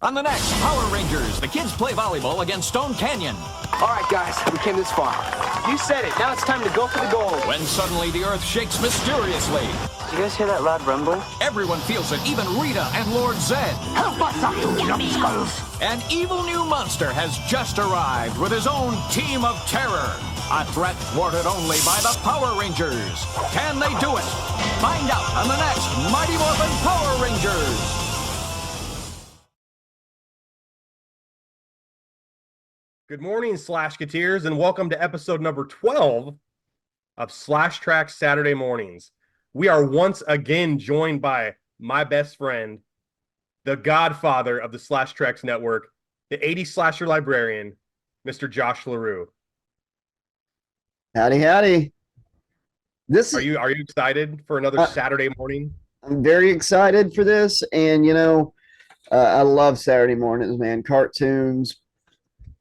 On the next Power Rangers, the kids play volleyball against Stone Canyon. All right, guys, we came this far. You said it. Now it's time to go for the gold. When suddenly the earth shakes mysteriously. You guys hear that loud rumbling? Everyone feels it, even Rita and Lord Zed. Help us up, you numbskulls! An evil new monster has just arrived with his own team of terror. A threat thwarted only by the Power Rangers. Can they do it? Find out on the next Mighty Morphin Power Rangers. Good morning, Slashketeers, and welcome to episode number 12 of Slash Trax Saturday Mornings. We are once again joined by my best friend, the godfather of the Slash Trax network, the 80s slasher librarian, Mr. Josh LaRue. Howdy, howdy. Are you excited for another Saturday morning? I'm very excited for this, and I love Saturday mornings, man. Cartoons,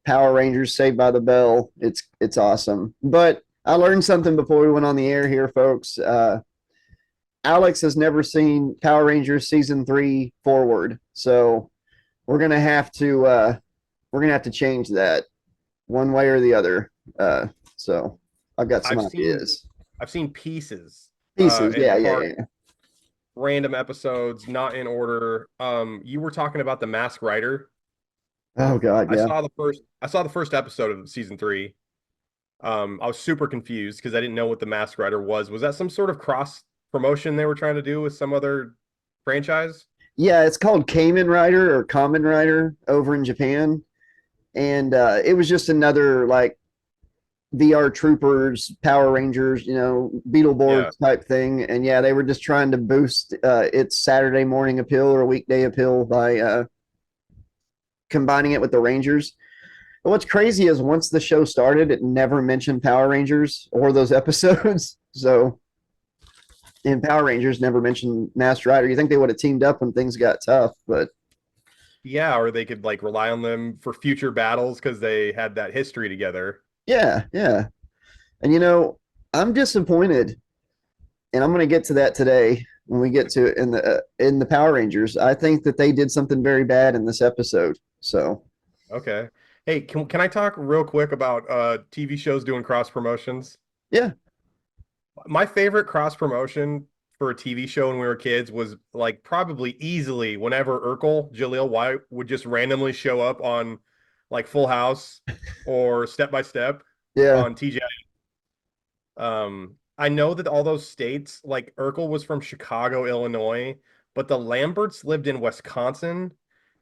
Power Rangers, Saved by the Bell. It's awesome. But I learned something before we went on the air here, folks. Alex has never seen Power Rangers season 3 forward, so we're gonna have to change that one way or the other. So I've got some ideas. I've seen pieces. Yeah. Random episodes, not in order. You were talking about the Masked Rider. Oh God, yeah. I saw the first episode of season 3. I was super confused because I didn't know what the Masked Rider was. Was that some sort of cross promotion they were trying to do with some other franchise? Yeah, it's called Kamen Rider or Kamen Rider over in Japan. And it was just another like VR Troopers, Power Rangers, Beetleborgs type thing. And yeah, they were just trying to boost its Saturday morning appeal or weekday appeal by combining it with the Rangers. But what's crazy is once the show started, it never mentioned Power Rangers or those episodes. And Power Rangers never mentioned Masked Rider. You think they would have teamed up when things got tough, but yeah, or they could like rely on them for future battles because they had that history together. Yeah. And I'm disappointed, and I'm going to get to that today when we get to it in the Power Rangers. I think that they did something very bad in this episode. So, okay. Hey, can I talk real quick about TV shows doing cross promotions? Yeah. My favorite cross promotion for a TV show when we were kids was like probably easily whenever Jaleel White would just randomly show up on like Full House or Step by Step on TJ. I know that all those states, like Urkel was from Chicago, Illinois, but the Lamberts lived in Wisconsin.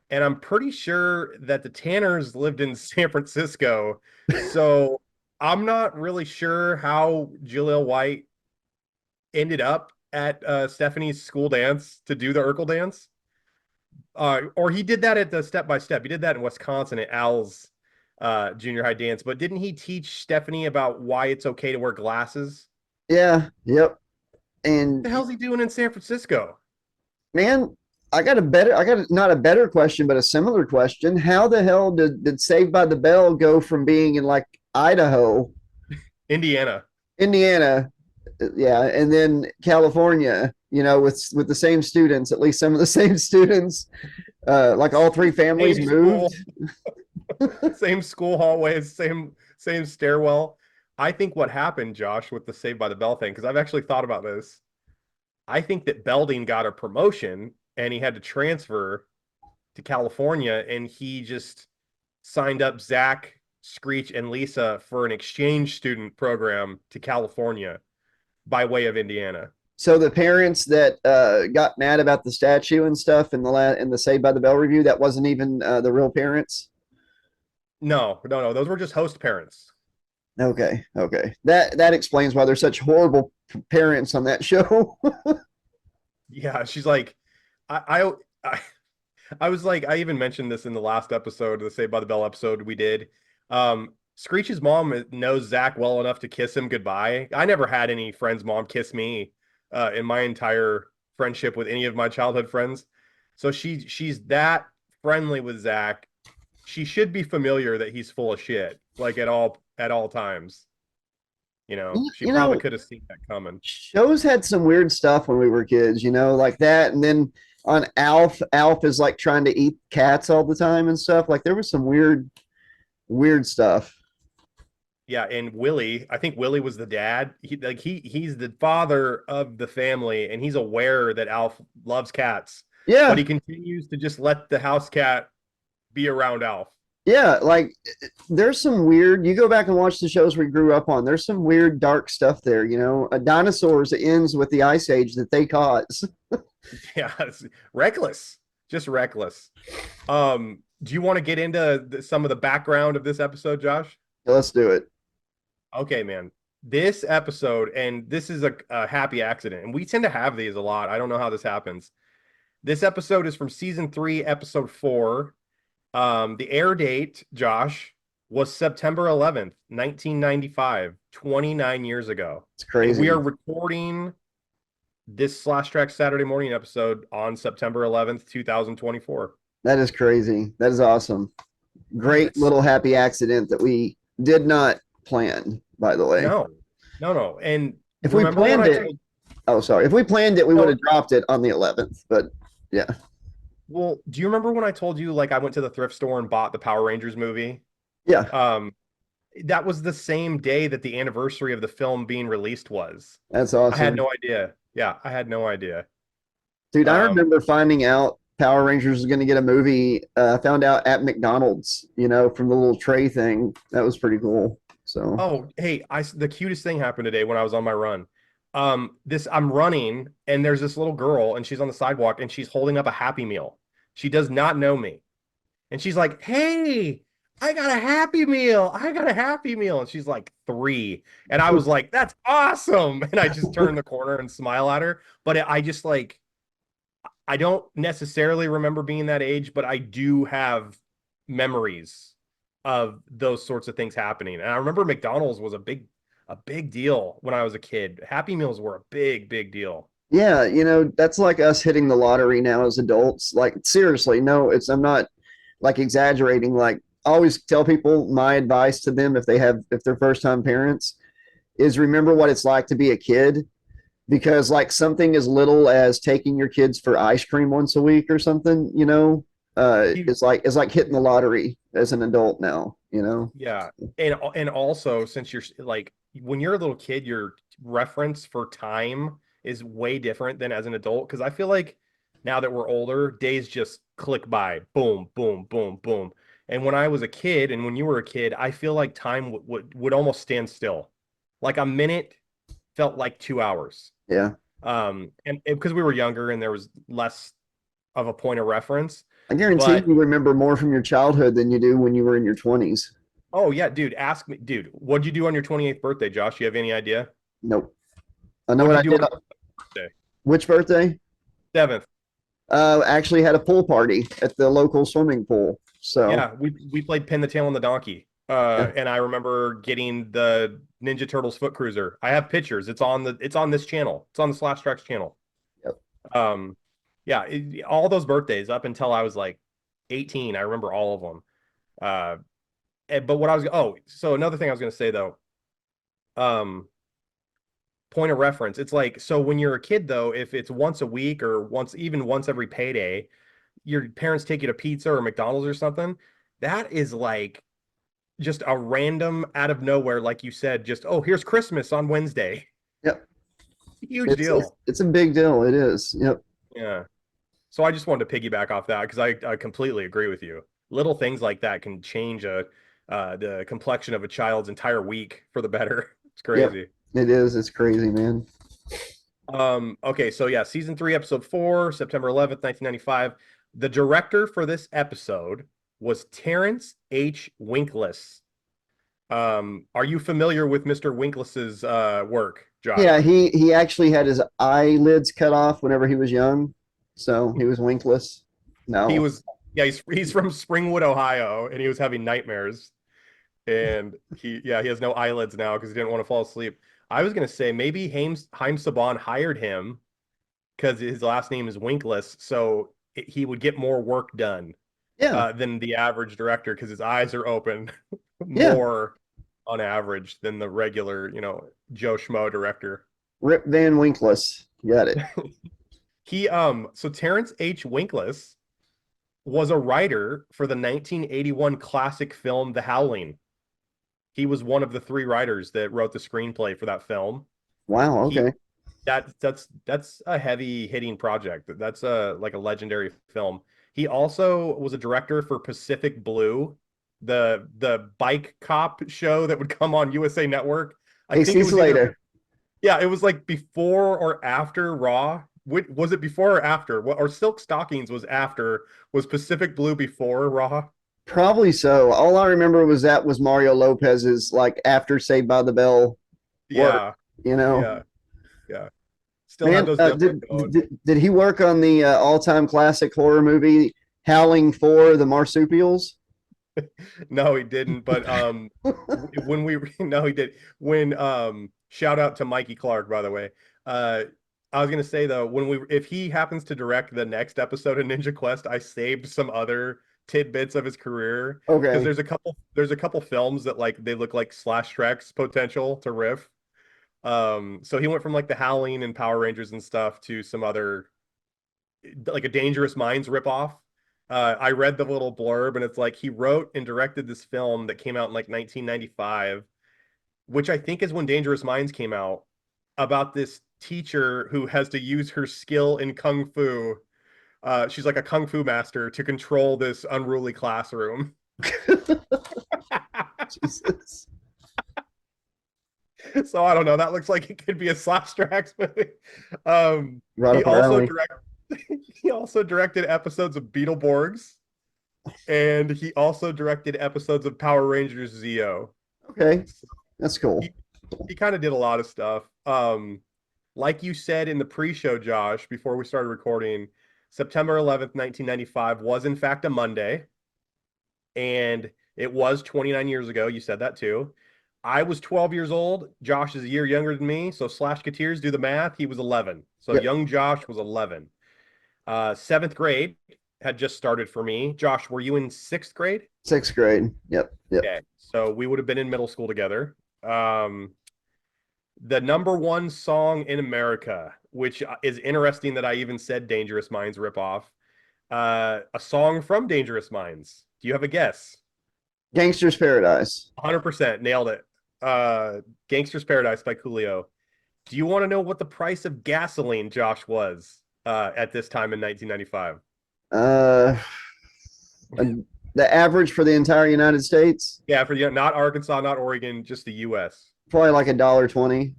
And I'm pretty sure that the Tanners lived in San Francisco. So I'm not really sure how Jaleel White ended up at Stephanie's school dance to do the Urkel dance. Or he did that at the Step by Step. He did that in Wisconsin at Al's junior high dance. But didn't he teach Stephanie about why it's okay to wear glasses? Yeah. Yep. And what the hell's he doing in San Francisco? Man, I got not a better question, but a similar question. How the hell did Saved by the Bell go from being in like Idaho, Indiana, yeah, and then California, with the same students, at least some of the same students, like all three families moved. Same school hallways, same stairwell. I think what happened, Josh, with the Saved by the Bell thing, because I've actually thought about this. I think that Belding got a promotion and he had to transfer to California, and he just signed up Zach, Screech, and Lisa for an exchange student program to California by way of Indiana. So the parents that got mad about the statue and stuff in the Saved by the Bell review, that wasn't even the real parents? No. Those were just host parents. Okay. That explains why there's such horrible parents on that show. Yeah, she's like, I was like, I even mentioned this in the last episode, the Saved by the Bell episode we did. Screech's mom knows Zach well enough to kiss him goodbye. I never had any friend's mom kiss me in my entire friendship with any of my childhood friends. So she's that friendly with Zach. She should be familiar that he's full of shit, like at all times. She probably could have seen that coming. Shows had some weird stuff when we were kids, like that. And then on Alf. Alf is like trying to eat cats all the time and stuff. Like there was some weird stuff. Yeah, and Willie, I think Willie was the dad. He's the father of the family, and he's aware that Alf loves cats, but Yeah, he continues to just let the house cat be around Alf. yeah. Like there's some weird. You go back and watch the shows we grew up on. There's some weird, dark stuff there. You know, a dinosaurs ends with the ice age that they caused. Yeah, it's reckless, just reckless. Do you want to get into some of the background of this episode, Josh? Let's do it. Okay, man. This episode, and this is a happy accident, and we tend to have these a lot. I don't know how this happens. This episode is from season 3, episode 4. The air date, Josh, was September 11th, 1995, 29 years ago. It's And crazy. we are recording this Slash Track Saturday morning episode on September 11th, 2024. That is crazy. That is awesome. Great little happy accident that we did not plan, by the way. No. And If we remember when planned I it, told- oh, sorry. If we planned it, we No. would have dropped it on the 11th. But yeah. well, do you remember when I told you like I went to the thrift store and bought the Power Rangers movie? Yeah. That was the same day that the anniversary of the film being released was. That's awesome. I had no idea. Yeah, I had no idea. Dude, I um, remember finding out Power Rangers was going to get a movie. Found out at McDonald's, you know, from the little tray thing. That was pretty cool. So, Oh, hey, the cutest thing happened today when I was on my run. I'm running and there's this little girl and she's on the sidewalk and she's holding up a Happy Meal. She does not know me. And she's like, "Hey, I got a Happy Meal. I got a Happy Meal." And she's like 3. And I was like, "That's awesome." And I just turn the corner and smile at her. But I just like, I don't necessarily remember being that age, but I do have memories of those sorts of things happening. And I remember McDonald's was a big deal when I was a kid. Happy Meals were a big deal. yeah, you know, that's like us hitting the lottery now as adults. Like, seriously, no, I'm not like exaggerating. Like, I always tell people my advice to them if they're first time parents is remember what it's like to be a kid, because like something as little as taking your kids for ice cream once a week or something, you know, it's like hitting the lottery as an adult now, you know? Yeah. And also since you're like when you're a little kid, your reference for time is way different than as an adult. Cause I feel like now that we're older, days just click by, boom, boom, boom, boom. And when I was a kid and when you were a kid, I feel like time would almost stand still. Like a minute felt like 2 hours. Yeah. And because we were younger and there was less of a point of reference. I guarantee But- you remember more from your childhood than you do when you were in your 20s. Oh yeah, dude, ask me, dude, what'd you do on your 28th birthday, Josh? You have any idea? Nope. I know what I What'd you did. do on your birthday? Which birthday? 7th. Actually had a pool party at the local swimming pool. So Yeah, we played pin the tail on the donkey. And I remember getting the Ninja Turtles foot cruiser. I have pictures. It's on this channel. It's on the Slash Tracks channel. Yep. Yeah, all those birthdays up until I was like 18, I remember all of them. But so another thing I was going to say though, point of reference. It's like, so when you're a kid though, if it's once a week or once every payday, your parents take you to pizza or McDonald's or something, that is like just a random out of nowhere, like you said, just, oh, here's Christmas on Wednesday. Yep. Huge deal. It's a big deal. It is. Yep. Yeah. So I just wanted to piggyback off that because I completely agree with you. Little things like that can change the complexion of a child's entire week for the better. It's crazy. It is. It's crazy, man. Okay, so yeah, season 3, episode 4, September 11th, 1995. The director for this episode was Terrence H. Winkless. Are you familiar with Mr. Winkless's work, Josh? Yeah, he actually had his eyelids cut off whenever he was young, so he was winkless. No, He was, yeah, he's from Springwood, Ohio, and he was having nightmares. And he has no eyelids now because he didn't want to fall asleep. I was gonna say maybe Haim Saban hired him because his last name is Winkless, so he would get more work done yeah, than the average director because his eyes are open Yeah. more on average than the regular, Joe Schmo director. Rip Van Winkless. Got it. So Terrence H. Winkless was a writer for the 1981 classic film The Howling. He was one of the three writers that wrote the screenplay for that film. Wow. He Okay. that's a heavy hitting project. That's a like a legendary film. He also was a director for Pacific Blue, the bike cop show that would come on USA Network. I think AC it was either, Slater. yeah, it was like before or after Raw. Was it before or after? What or Silk Stockings was after? Was Pacific Blue before Raw? Probably so. All I remember was that was Mario Lopez's like after Saved by the Bell work. Yeah, You know, yeah, yeah. Still had man. those numbers Did, going. did he work on the all-time classic horror movie Howling for the Marsupials? No, he didn't. But when we no, he did. When shout out to Mikey Clark, by the way. I was gonna say though, if he happens to direct the next episode of Ninja Quest, I saved some other tidbits of his career because Okay. there's a couple films that like they look like slash tracks potential to riff. So he went from like the Howling and Power Rangers and stuff to some other like a Dangerous Minds ripoff. I read the little blurb and it's like he wrote and directed this film that came out in like 1995, which I think is when Dangerous Minds came out, about this teacher who has to use her skill in kung fu. She's like a kung fu master to control this unruly classroom. Jesus. So I don't know. That looks like it could be a Slapstracks movie. Um, Right he up our also alley. direct he also directed episodes of Beetleborgs, and he also directed episodes of Power Rangers Zeo. Okay. That's cool. He, he kind of did a lot of stuff. Like you said in the pre-show, Josh, before we started recording, September 11th, 1995 was in fact a Monday, and it was 29 years ago. You said that too. I was 12 years old. Josh is a year younger than me. So slash Kateers, do the math. He was 11. So Yep. young Josh was 11. Seventh grade had just started for me. Josh, were you in sixth grade? Sixth grade. Yep. Yep. Okay. So we would have been in middle school together. The number one song in America, which is interesting that I even said Dangerous Minds ripoff. A song from Dangerous Minds. Do you have a guess? Gangster's Paradise. 100% nailed it. Gangster's Paradise by Coolio. Do you want to know what the price of gasoline, Josh, was at this time in 1995? Uh, the average for the entire United States, Yeah, for not Arkansas, not Oregon, just the U.S. probably like $1.20.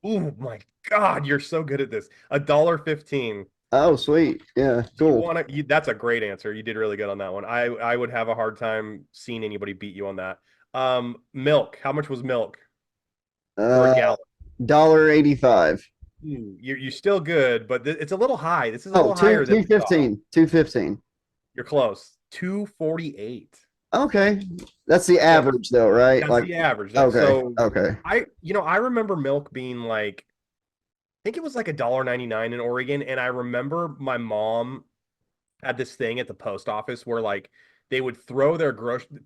Oh my God, you're so good at this. $1.15. Oh, sweet. Yeah, cool. That's a great answer. You did really good on that one. I would have a hard time seeing anybody beat you on that. Milk. How much was milk for a gallon? $1.85. You're still good, but it's a little high. This is a Oh, little higher than 215. 215. you're close. 248. Okay. That's the average though, right? That's Like the average. okay. So Okay. I remember milk being like, I think it was like $1.99 in Oregon, and I remember my mom had this thing at the post office where like they would throw their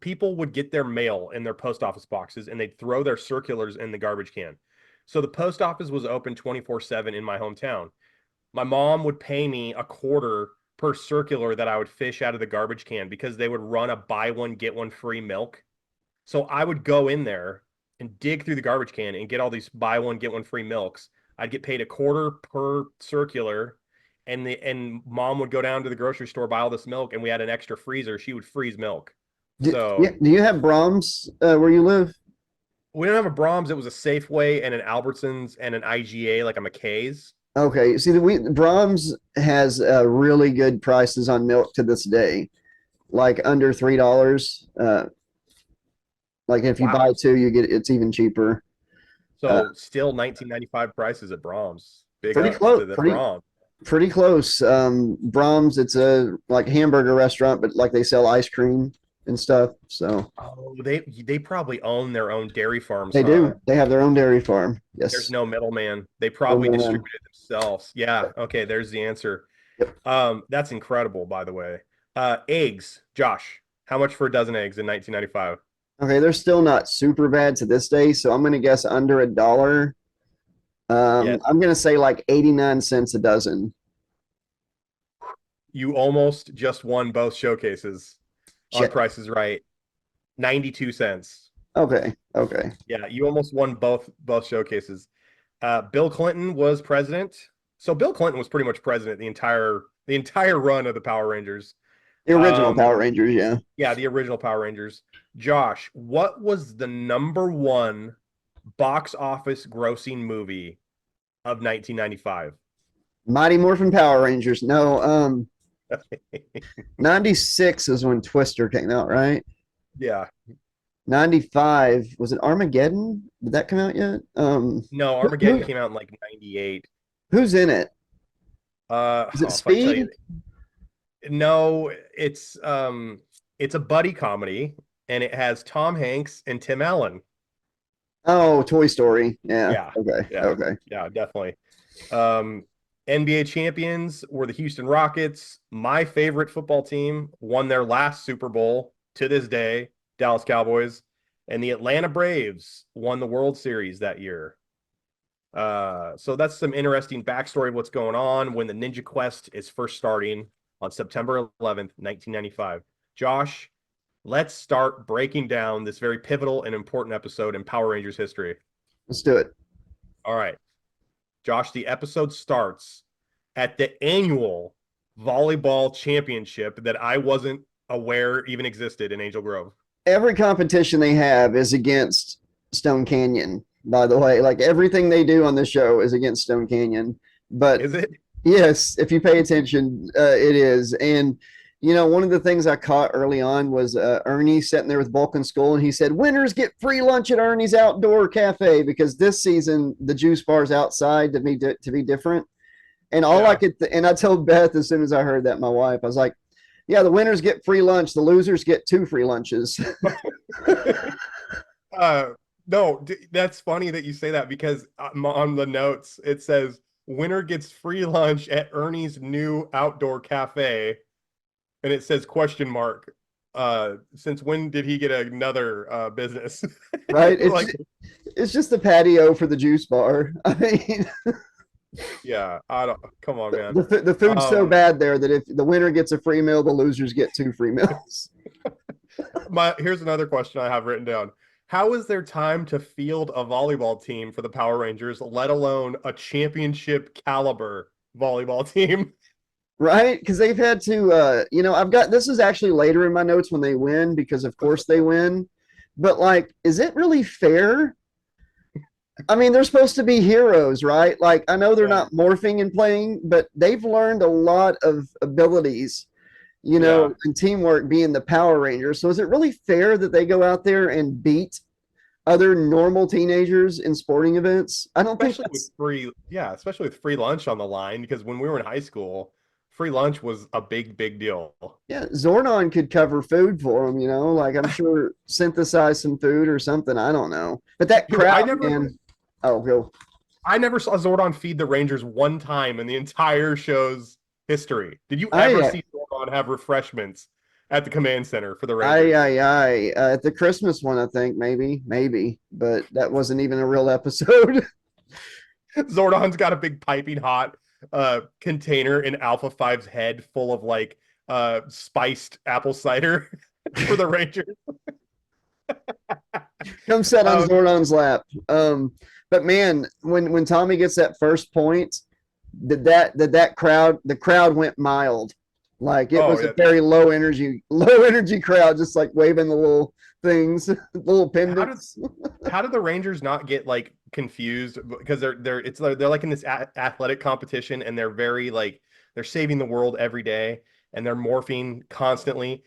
people would get their mail in their post office boxes and they'd throw their circulars in the garbage can. So the post office was open 24/7 in my hometown. My mom would pay me a quarter per circular that I would fish out of the garbage can because they would run a buy one get one free milk. So I would go in there and dig through the garbage can and get all these buy one get one free milks. I'd get paid a quarter per circular, and mom would go down to the grocery store, buy all this milk, and we had an extra freezer. She would freeze milk. So Yeah, do you have Brahms where you live? we didn't have a Brahms. It was a Safeway and an Albertsons and an IGA, like a McKay's. Okay. See, Brahms has really good prices on milk to this day, like under $3. Like if you Wow. buy two, you get it's even cheaper. So still 1995 prices at Brahms. Big Pretty ups close. to the Brahms. Pretty close. Brahms, it's a like hamburger restaurant, but like they sell ice cream and stuff. So Oh, they probably own their own dairy farms, they huh? do. They have their own dairy farm. Yes. There's no middleman. They probably middleman. distribute it themselves. Yeah. Okay. There's the answer. Yep. That's incredible, by the way. Eggs, Josh. How much for a dozen eggs in 1995? Okay, they're still not super bad to this day, so I'm gonna guess under $1. Yes. I'm gonna say like 89 cents a dozen. You almost just won both showcases on Shit. Price is Right. 92 cents. Okay. Okay. Yeah, you almost won both showcases. Bill Clinton was president. So Bill Clinton was pretty much president the entire run of the Power Rangers. The original Um, Power Rangers, yeah. yeah, the original Power Rangers. Josh, what was the number one box office grossing movie of 1995? Mighty Morphin Power Rangers. No, 96 is when Twister came out, right? Yeah. 95, was it Armageddon? Did that come out yet? No, Armageddon came out in like 98. Who's in it? Is it If I tell Speed? you, no, it's a buddy comedy and it has Tom Hanks and Tim Allen. Oh, Toy Story. Yeah. Yeah. Okay. Yeah. Okay. Yeah, definitely. NBA champions were the Houston Rockets. My favorite football team won their last Super Bowl to this day, Dallas Cowboys, and the Atlanta Braves won the World Series that year. So that's some interesting backstory of what's going on when the Ninja Quest is first starting on September 11th, 1995. Josh, let's start breaking down this very pivotal and important episode in Power Rangers history. Let's do it. All right. Josh, the episode starts at the annual volleyball championship that I wasn't aware even existed in Angel Grove. Every competition they have is against Stone Canyon, by the way. Like everything they do on the show is against Stone Canyon. But Is it? yes, if you pay attention, it is. And you know, one of the things I caught early on was Ernie sitting there with Vulcan Skull, and he said, "Winners get free lunch at Ernie's Outdoor Cafe," because this season the juice bar's outside to be different. And all I could, and I told Beth as soon as I heard that, my wife, I was like, "Yeah, the winners get free lunch, the losers get 2 free lunches." No, that's funny that you say that because on the notes it says winner gets free lunch at Ernie's new outdoor cafe, and it says question mark. Since when did he get another business? Right? It's like, it's just the patio for the juice bar. I mean, yeah, I don't. Come on, man. the food's so bad there that if the winner gets a free meal, the losers get 2 free meals. Here's another question I have written down. How is there time to field a volleyball team for the Power Rangers, let alone a championship caliber volleyball team? Right? Because they've had to, you know, I've got this is actually later in my notes when they win, because of course they win. But like, is it really fair? I mean, they're supposed to be heroes, right? Like, I know they're not morphing and playing, but they've learned a lot of abilities, you know, and teamwork being the Power Rangers. So is it really fair that they go out there and beat other normal teenagers in sporting events? I don't Especially think that's especially with free lunch on the line, because when we were in high school, free lunch was a big deal. Yeah, Zordon could cover food for them, you know, like I'm sure synthesize some food or something. I don't know. But that crowd, I never saw Zordon feed the Rangers one time in the entire show's history. Did you ever see Zordon have refreshments at the command center for the Rangers? At the Christmas one, I think maybe, but that wasn't even a real episode. Zordon's got a big piping hot container in Alpha 5's head full of like spiced apple cider for the Rangers. Come sit on Zordon's lap. But man, when Tommy gets that first point, the crowd went mild. Like it was a very low energy crowd, just like waving the little things, the little pendants. How did the Rangers not get like confused? Because they're like in this athletic competition, and they're very like they're saving the world every day, and they're morphing constantly.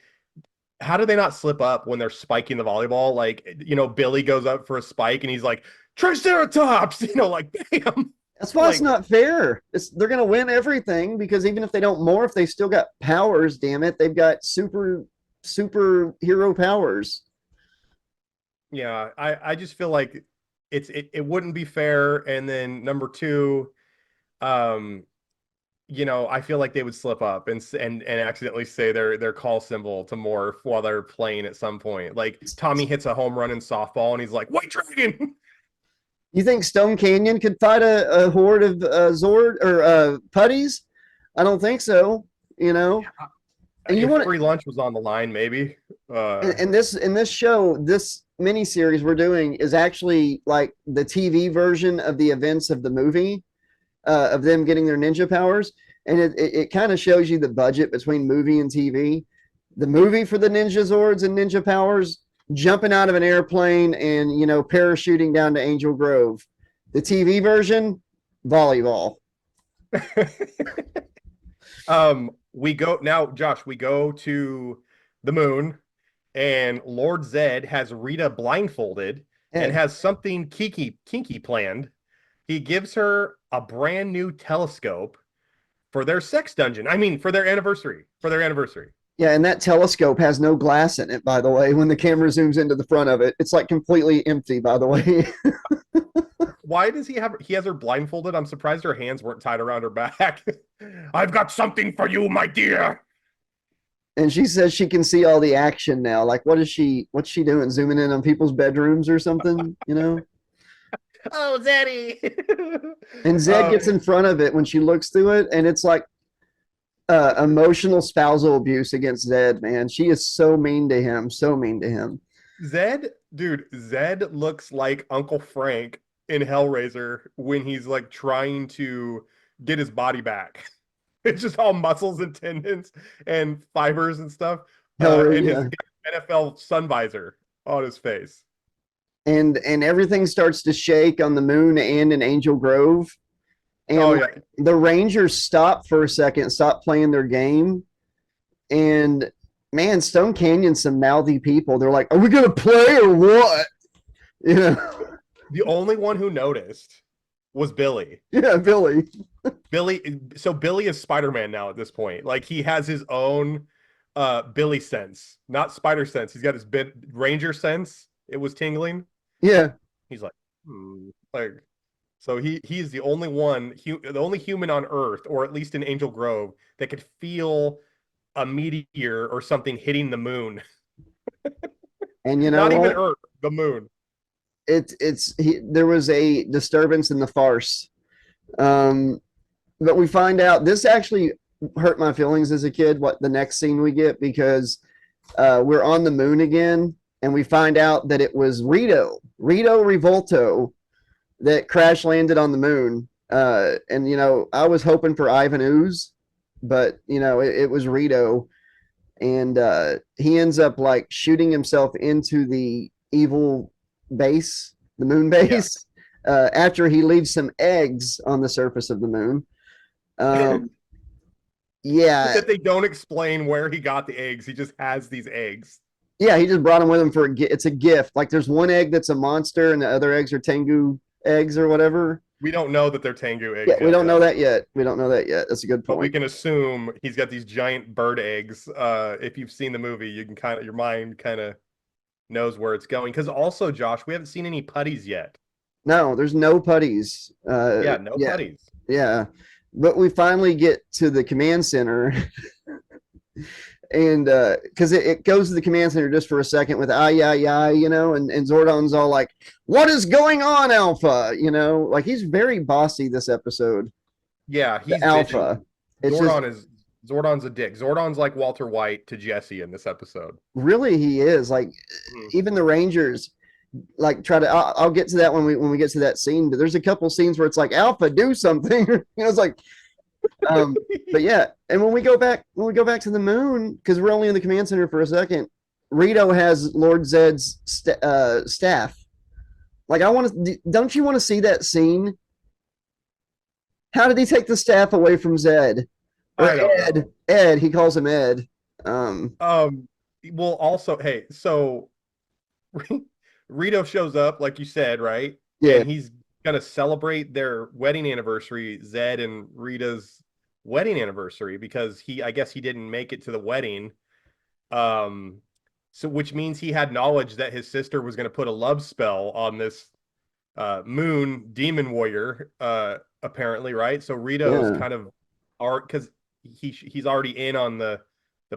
How do they not slip up when they're spiking the volleyball? Like, you know, Billy goes up for a spike and he's like, Triceratops, you know, like, bam. That's why it's not fair. They're going to win everything, because even if they don't morph, they still got powers, damn it. They've got superhero powers. Yeah, I just feel like it wouldn't be fair. And then number two, you know, I feel like they would slip up and accidentally say their call symbol to morph while they're playing at some point. Like Tommy hits a home run in softball and he's like, "White Dragon." You think Stone Canyon could fight a horde of Zord or putties? I don't think so. you know. And you if want free lunch was on the line, maybe. and this show, this miniseries we're doing is actually like the TV version of the events of the movie, of them getting their ninja powers, and it kind of shows you the budget between movie and TV. The movie for the Ninja Zords and Ninja Powers, jumping out of an airplane and parachuting down to Angel Grove. The TV version, volleyball. We go now, Josh. We go to the moon, and Lord Zed has Rita blindfolded and has something kinky planned. He gives her a brand new telescope for their sex dungeon. I mean, for their anniversary. Yeah, and that telescope has no glass in it, by the way. When the camera zooms into the front of it, it's like completely empty, by the way. Why does he has her blindfolded? I'm surprised her hands weren't tied around her back. I've got something for you, my dear. And she says she can see all the action now. Like, what's she doing? Zooming in on people's bedrooms or something, Oh, Zeddy. And Zed gets in front of it when she looks through it, and it's like emotional spousal abuse against Zed, man. She is so mean to him. Zed looks like Uncle Frank in Hellraiser when he's like trying to get his body back. It's just all muscles and tendons and fibers and stuff. And his NFL sun visor on his face. And everything starts to shake on the moon and in Angel Grove. And the Rangers stop for a second, stop playing their game. And man, Stone Canyon's some mouthy people. They're like, are we going to play or what? The only one who noticed was Billy. Yeah, Billy. So Billy is Spider-Man now at this point. Like, he has his own Billy sense, not spider sense. He's got his Ranger sense. It was tingling. Yeah. He's like, so he's the only one, the only human on Earth, or at least in Angel Grove, that could feel a meteor or something hitting the moon. And not even Earth, the moon. There was a disturbance in the farce. But we find out this actually hurt my feelings as a kid, what the next scene we get, because we're on the moon again, and we find out that it was Rito Revolto that crash landed on the moon. And I was hoping for Ivan Ooze, but it was Rito. And he ends up like shooting himself into the evil base, the moon base, after he leaves some eggs on the surface of the moon. That they don't explain where he got the eggs. He just has these eggs. Yeah, he just brought them with him it's a gift. Like, there's one egg that's a monster and the other eggs are Tengu eggs or whatever. We don't know that they're Tengu eggs. Yeah, we don't know that yet. That's a good point. But we can assume he's got these giant bird eggs. If you've seen the movie, you can your mind kind of knows where it's going. Because also, Josh, we haven't seen any putties yet. No, there's no putties. Putties. Yeah, but we finally get to the command center. And because it goes to the command center just for a second with and Zordon's all like, what is going on, Alpha? Like, he's very bossy this episode. Yeah, he's Alpha. Zordon's a dick. Zordon's like Walter White to Jesse in this episode. Really, he is. Like, even the Rangers like try to. I'll get to that when we get to that scene. But there's a couple scenes where it's like, Alpha, do something. It's like. But yeah, and when we go back to the moon, because we're only in the command center for a second, Rito has Lord Zed's staff. Like, don't you want to see that scene? How did he take the staff away from Zed? Or Ed, he calls him Ed. Well, also, hey, so Rito shows up, like you said, right? Yeah. And he's gonna celebrate their wedding anniversary, Zed and Rita's wedding anniversary, because I guess he didn't make it to the wedding. So which means he had knowledge that his sister was going to put a love spell on this moon demon warrior, apparently, right? So Rito's kind of because he's already in on the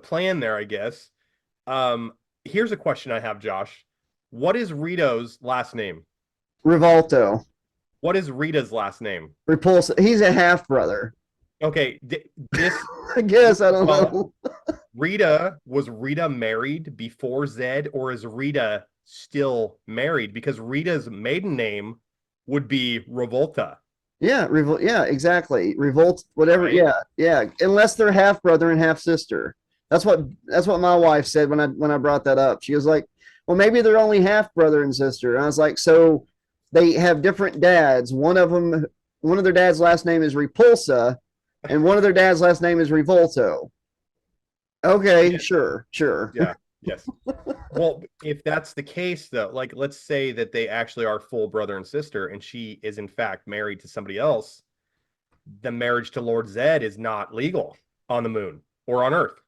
plan there, I guess. Here's a question I have, Josh. What is Rito's last name? Revolto. What is Rita's last name? Repulsive. He's a half brother. Okay, this I guess I don't well, know. Was Rita married before Zed, or is Rita still married? Because Rita's maiden name would be Revolta, Yeah, yeah, exactly. Revolt, whatever. right? Yeah, yeah. Unless they're half brother and half sister. That's what my wife said when I brought that up. She was like, "Well, maybe they're only half brother and sister." And I was like, "So they have different dads. One of their dad's last name is Repulsa, and one of their dad's last name is Revolto." Okay, Yeah, sure, sure. yeah, yes. Well, if that's the case, though, like let's say that they actually are full brother and sister, and she is in fact married to somebody else, the marriage to Lord Zed is not legal on the moon or on Earth,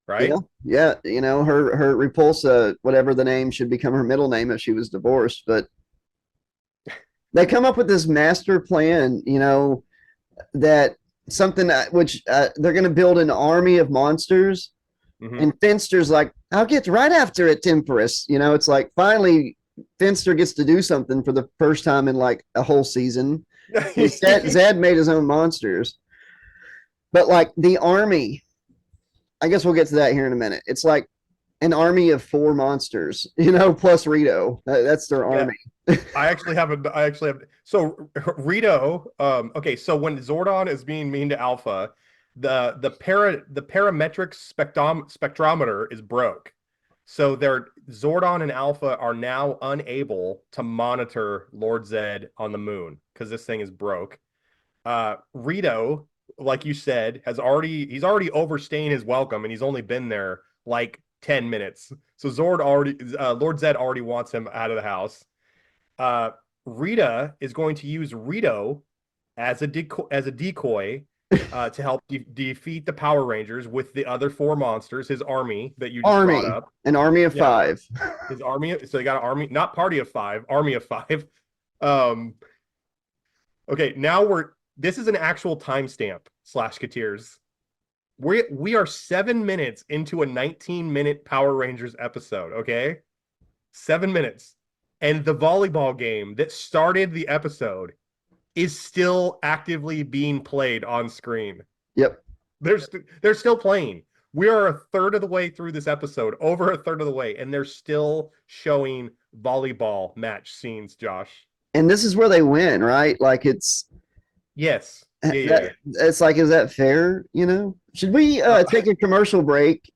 Yeah, right? yeah. Her Repulsa, whatever the name, should become her middle name if she was divorced. But they come up with this master plan, that something which they're going to build an army of monsters. Hmm. And Finster's like, I'll get right after it, Temperus. It's like finally Finster gets to do something for the first time in like a whole season. Zed made his own monsters. But like the army, I guess we'll get to that here in a minute. It's like an army of 4 monsters, plus Rito. That's their Yeah, army. I actually have. So Rito, okay, so when Zordon is being mean to Alpha, the parametric spectrometer is broke. So their Zordon and Alpha are now unable to monitor Lord Zed on the moon because this thing is broke. Rito, like you said, he's already overstaying his welcome, and he's only been there like 10 minutes. So Lord Zed already wants him out of the house. Uh, Rita is going to use Rito as a decoy to help defeat the Power Rangers with the other 4 monsters, his army that you just brought Army, up. an army of Yeah, 5. his army. So they got an army, not party of 5, army of 5. Um, okay, this is an actual timestamp slash Kateers. We are 7 minutes into a 19-minute Power Rangers episode. Okay, 7 minutes, and the volleyball game that started the episode is still actively being played on screen. Yep. They're still playing. We are a third of the way through this episode, over a third of the way, and they're still showing volleyball match scenes, Josh. And this is where they win, right? Like Yes. Yeah. it's like, is that fair? Should we take a commercial break?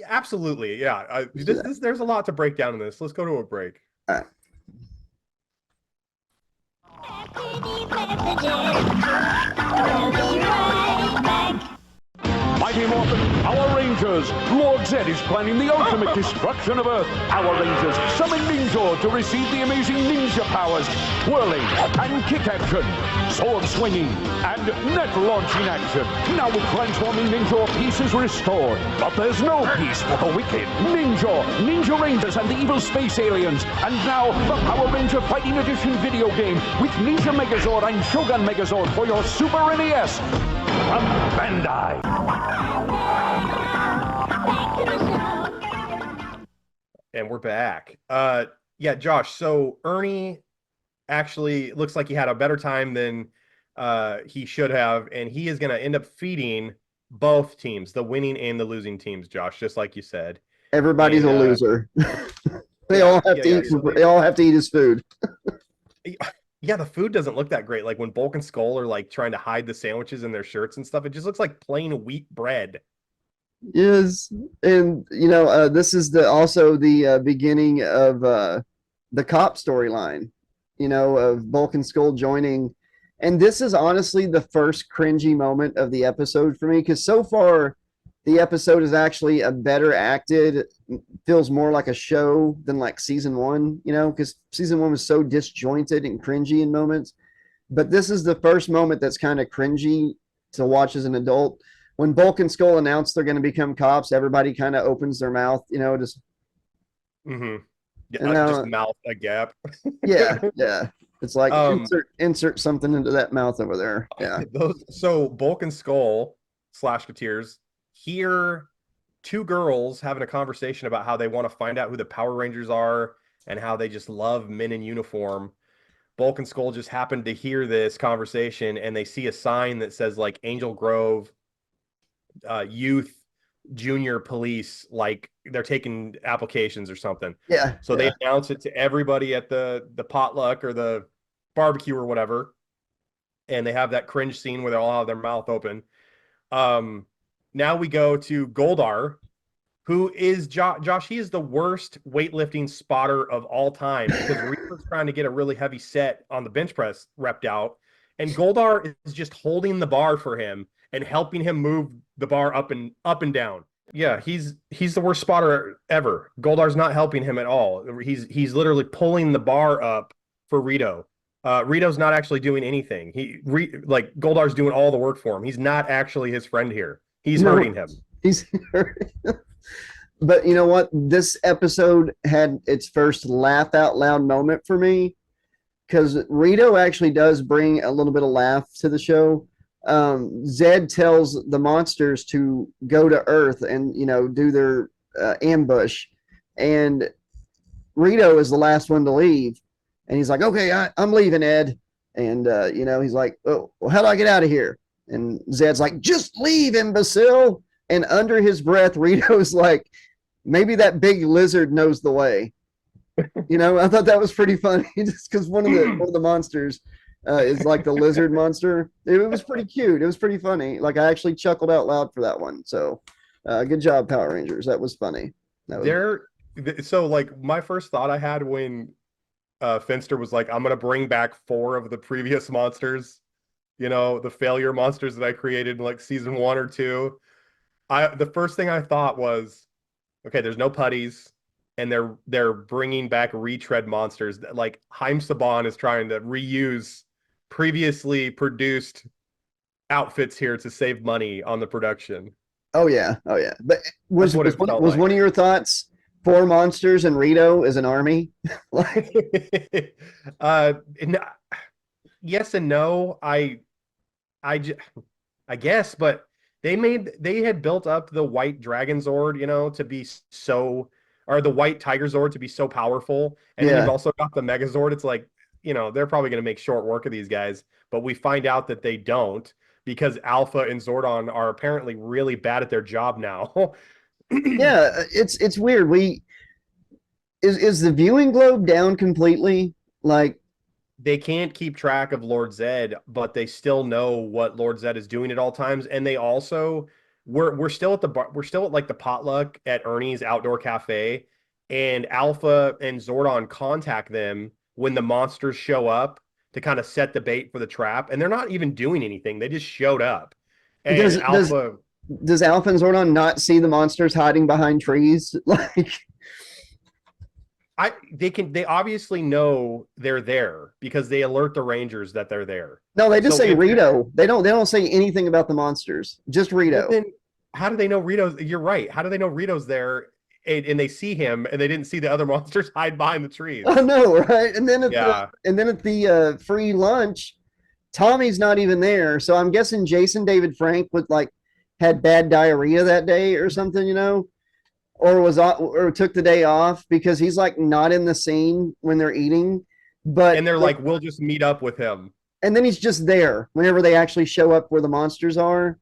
Absolutely. Yeah. There's a lot to break down in this. Let's go to a break. All right. Mighty Morphin, our Rangers. Lord Zed is planning the ultimate destruction of Earth. Our Rangers summon Ninja to receive the amazing ninja powers. Whirling and kick action, sword swinging, and net launching action. Now with transforming Ninja, peace is restored. But there's no peace for the wicked. Ninja Rangers and the evil space aliens. And now the Power Ranger Fighting Edition video game with Ninja Megazord and Shogun Megazord for your Super NES. From Bandai. And we're back. Yeah, Josh. So Ernie actually looks like he had a better time than he should have, and he is going to end up feeding both teams, the winning and the losing teams, Josh, just like you said. Everybody's a loser. They all have to eat. They all have to eat his food. Yeah, the food doesn't look that great. Like when Bulk and Skull are like trying to hide the sandwiches in their shirts and stuff, it just looks like plain wheat bread. Yes, and this is also the beginning of the cop storyline. Of Bulk and Skull joining, and this is honestly the first cringy moment of the episode for me because so far the episode is actually a better acted, feels more like a show than like season 1. Because season 1 was so disjointed and cringy in moments, but this is the first moment that's kind of cringy to watch as an adult. When Bulk and Skull announced they're going to become cops, everybody kind of opens their mouth, just Yeah, just mouth a gap. yeah. It's like insert something into that mouth over there. Yeah. So Bulk and Skull / Kateers hear 2 girls having a conversation about how they want to find out who the Power Rangers are and how they just love men in uniform. Bulk and Skull just happen to hear this conversation and they see a sign that says like Angel Grove Youth Junior Police, like they're taking applications or something. Yeah. So they announce it to everybody at the potluck or the barbecue or whatever, and they have that cringe scene where they all have their mouth open. Now we go to Goldar, who is Josh. He is the worst weightlifting spotter of all time because Reaper's trying to get a really heavy set on the bench press repped out, and Goldar is just holding the bar for him and helping him move the bar up and down. Yeah, he's the worst spotter ever. Goldar's not helping him at all. He's literally pulling the bar up for Rito. Rito's not actually doing anything. Like Goldar's doing all the work for him. He's not actually his friend here. He's hurting him. He's hurting him. But you know what? This episode had its first laugh out loud moment for me because Rito actually does bring a little bit of laugh to the show. Zed tells the monsters to go to Earth and, do their ambush. And Rito is the last one to leave. And he's like, okay, I'm leaving, Ed. And, he's like, oh, well, how do I get out of here? And Zed's like, just leave, imbecile. And under his breath, Rito's like, maybe that big lizard knows the way. I thought that was pretty funny just because one of the monsters is like the lizard monster. It was pretty cute. It was pretty funny. Like I actually chuckled out loud for that one. So good job, Power Rangers. That was funny. So like my first thought I had when Finster was like, I'm gonna bring back 4 of the previous monsters, the failure monsters that I created in like season 1 or 2. The first thing I thought was, okay, there's no putties, and they're bringing back retread monsters. Like Haim Saban is trying to reuse previously produced outfits here to save money on the production. Oh yeah. But was one of your thoughts 4 monsters and Rito is an army? Like, yes and no. I guess, but they had built up the white Dragon Zord, to be so, or the white Tiger Zord to be so powerful, and then you've also got the Megazord. It's like, they're probably going to make short work of these guys, but we find out that they don't because Alpha and Zordon are apparently really bad at their job now. Yeah, it's weird. Is the viewing globe down completely? Like they can't keep track of Lord Zed, but they still know what Lord Zed is doing at all times, and they also we're still at the bar, we're still at like the potluck at Ernie's outdoor cafe, and Alpha and Zordon contact them when the monsters show up to kind of set the bait for the trap, and they're not even doing anything. They just showed up. And does Alpha and Zordon not see the monsters hiding behind trees? Like they obviously know they're there because they alert the Rangers that they're there. No, they just say Rito. They don't say anything about the monsters. Just Rito. Then how do they know Rito's? You're right. How do they know Rito's there? And they see him, and they didn't see the other monsters hide behind the trees. I know, right? And then at the free lunch, Tommy's not even there. So I'm guessing Jason David Frank had bad diarrhea that day or something, or took the day off because he's like not in the scene when they're eating. And they're like, we'll just meet up with him. And then he's just there whenever they actually show up where the monsters are.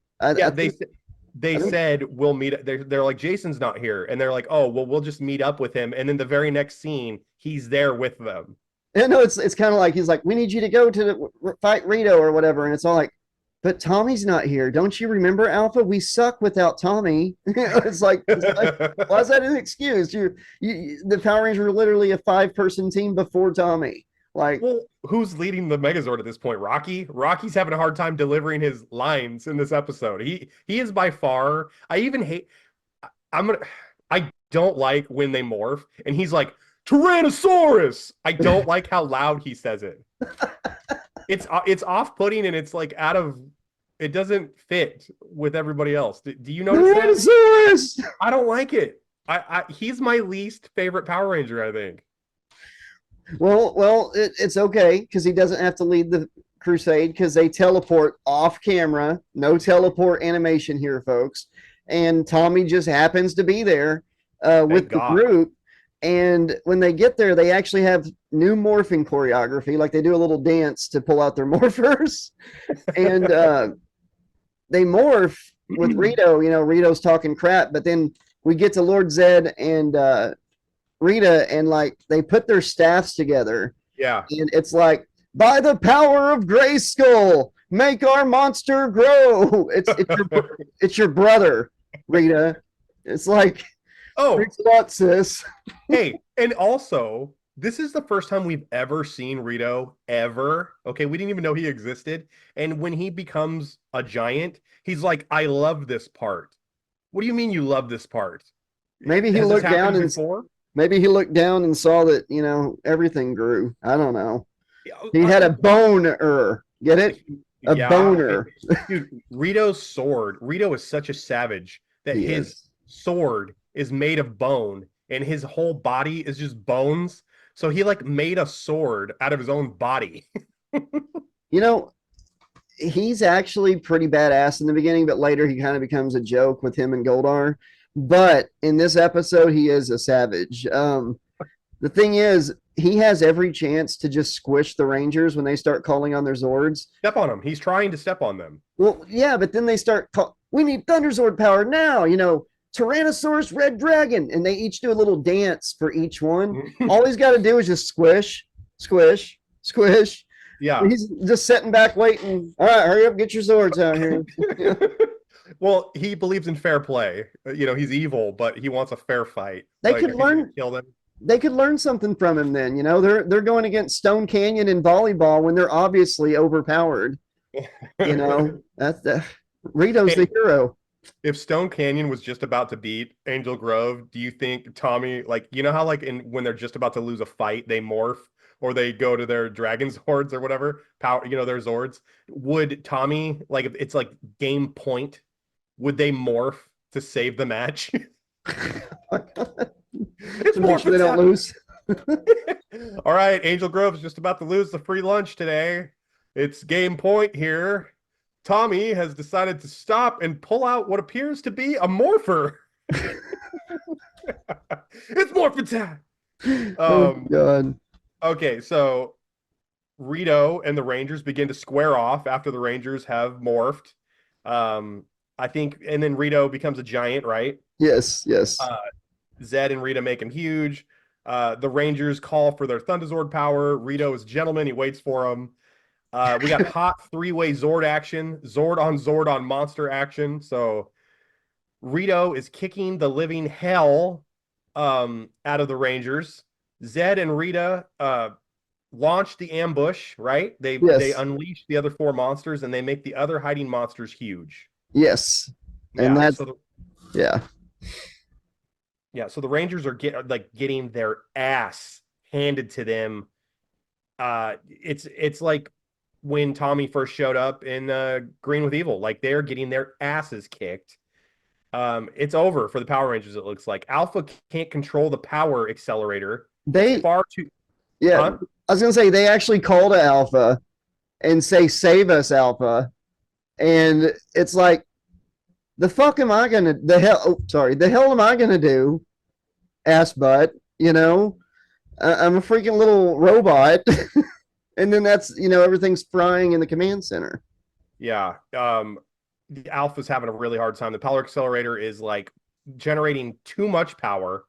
They said we'll meet. They're like, Jason's not here, and they're like, oh well, we'll just meet up with him. And then the very next scene, he's there with them. And no, it's kind of like he's like, we need you to go to fight Rito or whatever, and it's all like, but Tommy's not here. Don't you remember, Alpha? We suck without Tommy. It's like, why is that an excuse? The Power Rangers were literally a 5-person team before Tommy. Like, well, who's leading the Megazord at this point? Rocky? Rocky's having a hard time delivering his lines in this episode. He is by far. I don't like when they morph and he's like Tyrannosaurus. I don't like how loud he says it. It's off-putting and it's like it doesn't fit with everybody else. Do you notice Tyrannosaurus? That? I don't like it. He's my least favorite Power Ranger, I think. Well, it's okay because he doesn't have to lead the crusade because they teleport off camera. No teleport animation here, folks. And Tommy just happens to be there with the group. And when they get there, they actually have new morphing choreography. Like they do a little dance to pull out their morphers. And they morph with Rito. You know, Rito's talking crap. But then we get to Lord Zed and Rita, and like they put their staffs together. Yeah. And it's like, by the power of Grayskull, make our monster grow. It's your brother, Rita. It's like, Oh, thanks a lot, sis. hey, and also, this is the first time we've ever seen Rito ever. Okay, we didn't even know he existed. And when he becomes a giant, he's like, I love this part. What do you mean you love this part? Maybe he Has this looked down happened and before? maybe he looked down and saw that, you know, everything grew. I don't know. Yeah, He had a boner. Get it? A yeah, boner. Dude, Rito's sword. Rito is such a savage that He his is. sword is made of bone and his whole body is just bones. So he like made a sword out of his own body. You know, he's actually pretty badass in the beginning, but later he kind of becomes a joke with him and Goldar. But in this episode, he is a savage. The thing is, he has every chance to just squish the Rangers when they start calling on their Zords. Step on him. He's trying to step on them. Well, yeah, but then they start we need Thunder Zord power now, you know, Tyrannosaurus Red Dragon, and they each do a little dance for each one. All he's got to do is just squish, squish, squish. Yeah. He's just sitting back waiting. All right, hurry up, get your Zords out here. Well, he believes in fair play. You know, he's evil, but he wants a fair fight. They Like, could if he's gonna learn- kill them. They could learn something from him then, you know. They're going against Stone Canyon in volleyball when they're obviously overpowered. You know, that's the Rito's the hero. If Stone Canyon was just about to beat Angel Grove, do you think Tommy, like, you know how like when they're just about to lose a fight, they morph or they go to their Dragon Zords or whatever, power, you know, their Zords? Would Tommy, like, if it's like game point, would they morph to save the match? It's To make sure they don't time. lose. All right, Angel Grove's just about to lose the free lunch today. It's game point here. Tommy has decided to stop and pull out what appears to be a morpher. It's morphin' time. Oh God. Okay, so Rito and the Rangers begin to square off after the Rangers have morphed. I think, and then Rito becomes a giant, right? Yes, yes. Zed and Rita make him huge. The Rangers call for their Thunderzord power. Rito is a gentleman. He waits for them. We got hot three-way Zord action, Zord on monster action. So Rito is kicking the living hell out of the Rangers. Zed and Rita launch the ambush, right? They unleash the other four monsters and they make the other hiding monsters huge. Yes. And that's yeah. Yeah, so the Rangers are getting their ass handed to them. It's like when Tommy first showed up in Green with Evil, like they're getting their asses kicked. It's over for the Power Rangers. It looks like Alpha can't control the power accelerator. They far too. Yeah, Huh? I was gonna say they actually call to Alpha and say, "Save us, Alpha," and it's like, the hell am I gonna do, ass butt? You know, I'm a freaking little robot, and then that's everything's frying in the command center. Yeah, the Alpha's having a really hard time. The power accelerator is like generating too much power,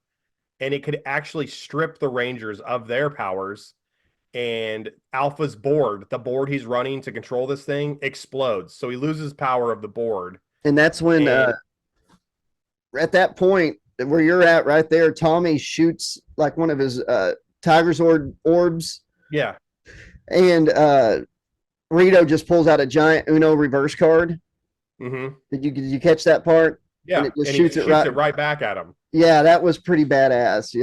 and it could actually strip the Rangers of their powers. And Alpha's board, the board he's running to control this thing, explodes. So he loses power of the board. And that's when, at that point where you're at right there, Tommy shoots like one of his Tiger's orbs. Yeah. And Rito just pulls out a giant Uno reverse card. Mm-hmm. Did you catch that part? Yeah. And it just and shoots he it shoots it right back at him. Yeah, that was pretty badass,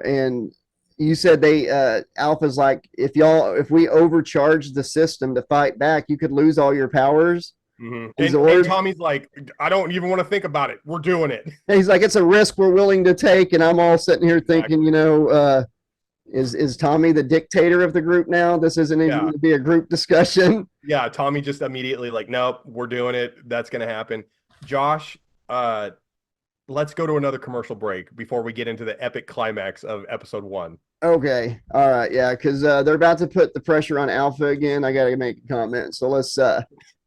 And you said Alpha's like, if we overcharge the system to fight back, you could lose all your powers. Mm-hmm. And Tommy's like, I don't even want to think about it. We're doing it. And he's like, it's a risk we're willing to take. And I'm all sitting here thinking, is Tommy the dictator of the group now? This isn't even going to be a group discussion. Yeah, Tommy just immediately like, nope, we're doing it. That's going to happen. Josh, let's go to another commercial break before we get into the epic climax of episode 1. Okay. All right. Yeah, because they're about to put the pressure on Alpha again. I got to make a comment. So let's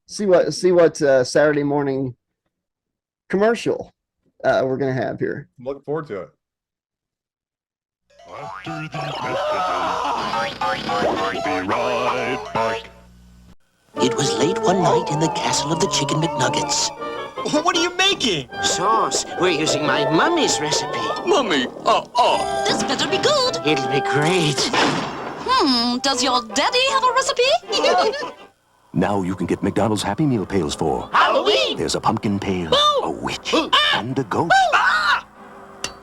see what Saturday morning commercial we're gonna have here. I'm looking forward to it. It was late one night in the castle of the Chicken McNuggets. What are you making? Sauce. We're using my mummy's recipe. Mummy, This better be good. It'll be great. Does your daddy have a recipe? Now you can get McDonald's Happy Meal pails for Halloween! There's a pumpkin pail, a witch, and a ghost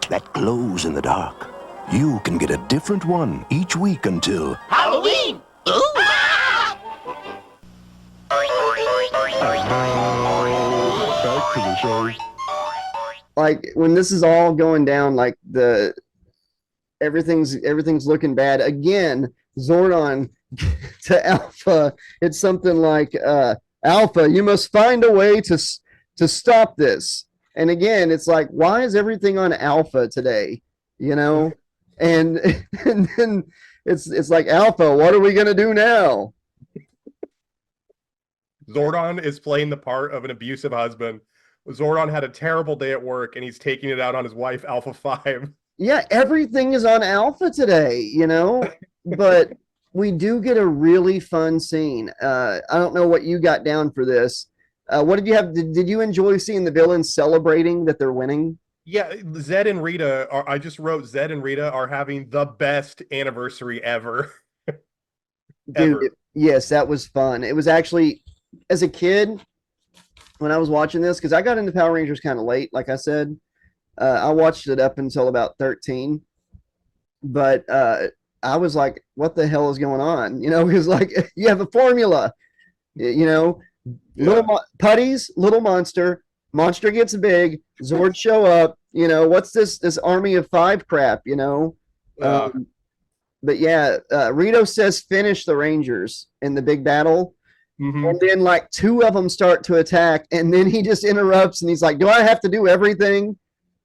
that glows in the dark. You can get a different one each week until Halloween! back to the show. Like when this is all going down, like everything's looking bad again. Zordon to Alpha, it's something like Alpha, you must find a way to stop this. And again, it's like, why is everything on Alpha today? You know, and then it's like, Alpha, what are we gonna do now? Zordon is playing the part of an abusive husband. Zordon had a terrible day at work, and he's taking it out on his wife, Alpha 5. Yeah, everything is on Alpha today, you know, but we do get a really fun scene. I don't know what you got down for this. What did you have? Did you enjoy seeing the villains celebrating that they're winning? Yeah, Zed and Rita I just wrote Zed and Rita are having the best anniversary ever. Dude, yes, that was fun. It was actually, as a kid, when I was watching this, because I got into Power Rangers kind of late, like I said. I watched it up until about 13. But I was like, what the hell is going on? You know, because like you have a formula, you know, putties, little monster gets big, Zords show up, you know, what's this army of 5 crap, you know? But yeah, Rito says finish the Rangers in the big battle. Mm-hmm. And then like 2 of them start to attack, and then he just interrupts and he's like, do I have to do everything?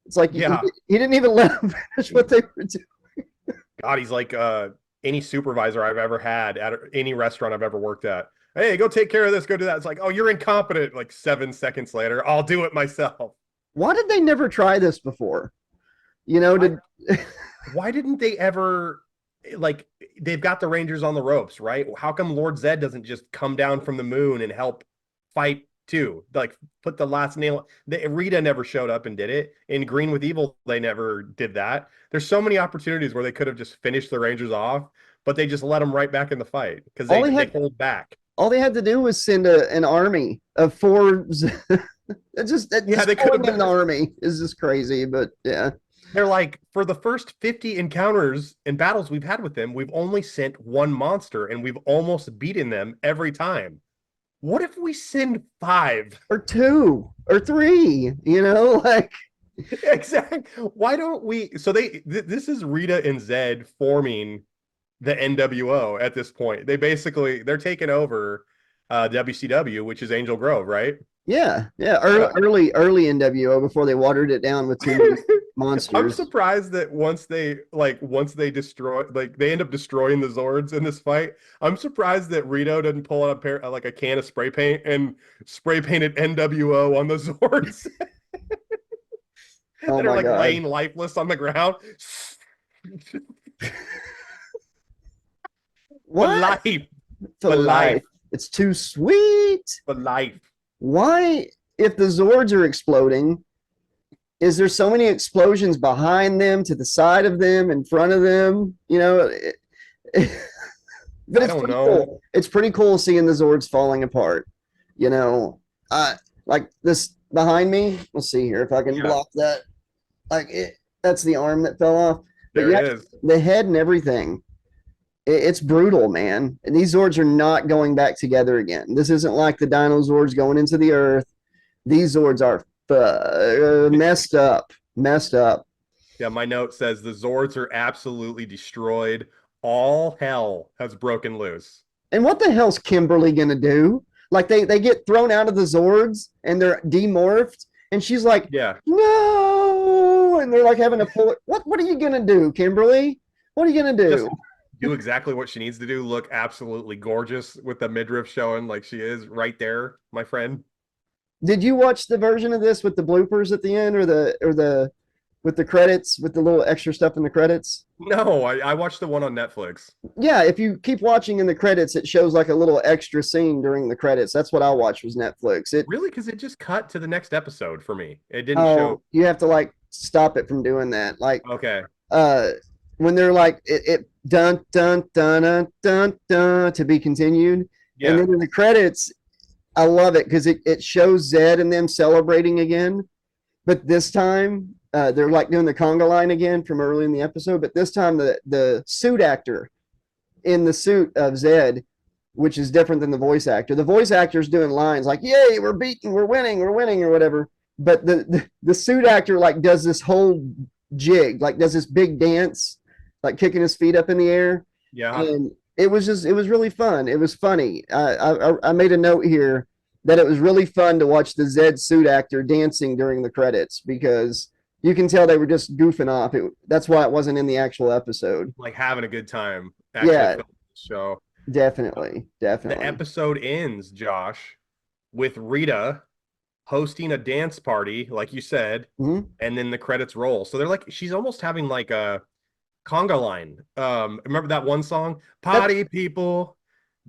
It's like, he didn't even let them finish what they were doing. God, he's like any supervisor I've ever had at any restaurant I've ever worked at. Hey, go take care of this, go do that. It's like, oh, you're incompetent. Like 7 seconds later, I'll do it myself. Why did they never try this before? You know, why didn't they ever, like, they've got the Rangers on the ropes, right? How come Lord Zed doesn't just come down from the moon and help fight too? Like, put the last nail. Rita never showed up and did it. In Green with Evil, they never did that. There's so many opportunities where they could have just finished the Rangers off, but they just let them right back in the fight because they hold back. All they had to do was send an army of 4. They could have been an army. Is just crazy, but yeah. They're like, for the first 50 encounters and battles we've had with them, we've only sent 1 monster and we've almost beaten them every time. What if we send 5 or 2 or 3? You know, like exactly. Why don't we? So this is Rita and Zed forming the NWO at this point. They're taking over WCW, which is Angel Grove, right? Yeah. Early NWO before they watered it down with too many monsters. I'm surprised that once they destroy, like they end up destroying the Zords in this fight. I'm surprised that Rito didn't pull out a can of spray paint and spray painted NWO on the Zords. Oh that are like God. laying lifeless on the ground. What? For life. It's too sweet. For life. Why, if the Zords are exploding, is there so many explosions behind them, to the side of them, in front of them? You know, but I don't know. Cool. It's pretty cool seeing the Zords falling apart. You know, like this behind me. Let's see here if I can block that. That's the arm that fell off. There it is. The head and everything. It's brutal, man. And these Zords are not going back together again. This isn't like the Dino Zords going into the earth. These Zords are messed up. Yeah, my note says the Zords are absolutely destroyed. All hell has broken loose. And what the hell's Kimberly going to do? Like, they get thrown out of the Zords and they're demorphed. And she's like, yeah, no. oh, and they're like having to pull it. What are you gonna do, Kimberly? What are you gonna do? Just do exactly what she needs to do. Look absolutely gorgeous with the midriff showing like she is right there, my friend. Did you watch the version of this with the bloopers at the end, or the with the credits, with the little extra stuff in the credits? No, I watched the one on Netflix. Yeah, if you keep watching in the credits, it shows like a little extra scene during the credits. That's what I watched was Netflix. Really? Because it just cut to the next episode for me. It didn't show. You have to like stop it from doing that. Like Okay. when they're like it dun dun dun dun dun dun to be continued. Yeah. And then in the credits, I love it because it shows Zed and them celebrating again. But this time, they're like doing the conga line again from early in the episode. But this time, the suit actor in the suit of Zed, which is different than the voice actor. The voice actor is doing lines like, yay, we're beating, we're winning, or whatever. But the suit actor like does this whole jig, like does this big dance, like kicking his feet up in the air. Yeah. And it was really fun. It was funny. I made a note here that it was really fun to watch the Zed suit actor dancing during the credits because you can tell they were just goofing off. That's why it wasn't in the actual episode. Like having a good time. Yeah. Show. Definitely. The episode ends, Josh, with Rita hosting a dance party, like you said, and then the credits roll. So they're like, she's almost having like a conga line. Remember that one song? Party people,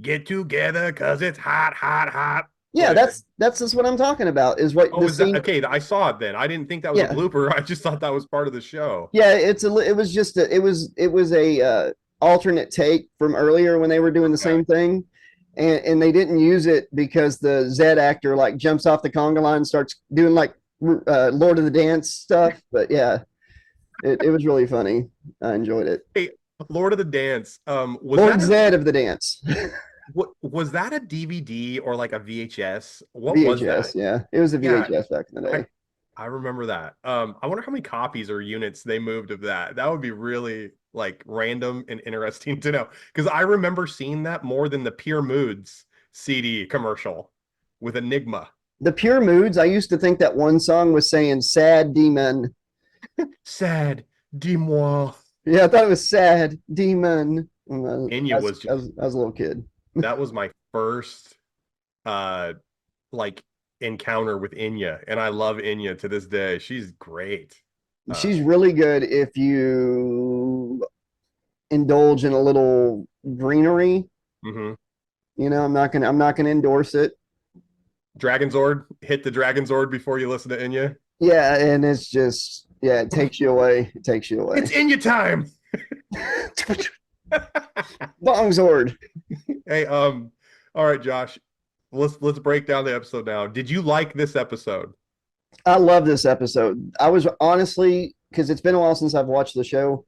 get together because it's hot, hot, hot. Yeah, that's just what I'm talking about. Is what the scene... Okay, I saw it then. I didn't think that was a blooper. I just thought that was part of the show. Yeah, it was a alternate take from earlier when they were doing the same thing. And they didn't use it because the Zed actor like jumps off the conga line and starts doing like Lord of the Dance stuff. But yeah, it was really funny. I enjoyed it. Hey, Lord of the Dance. Was Lord Zed of the Dance. What was that, a DVD or like a VHS? What VHS, was that? Yeah, it was a VHS back in the day. I remember that. I wonder how many copies or units they moved of that. That would be really like random and interesting to know, because I remember seeing that more than the Pure Moods CD commercial with Enigma. The Pure Moods, I used to think that one song was saying "Sad Demon." Sad Dis-moi. Yeah, I thought it was "Sad Demon." Enya was just, I was a little kid. That was my first like encounter with Enya, and I love Enya to this day. She's great. She's really good if you indulge in a little greenery. Mm-hmm. You know, I'm not gonna endorse it. Dragon Zord, hit the Dragon Zord before you listen to Enya. Yeah, and it's just it takes you away. It takes you away. It's Enya time. Bong Zord. Hey, all right, Josh. Let's break down the episode now. Did you like this episode? I love this episode. I was honestly, because it's been a while since I've watched the show,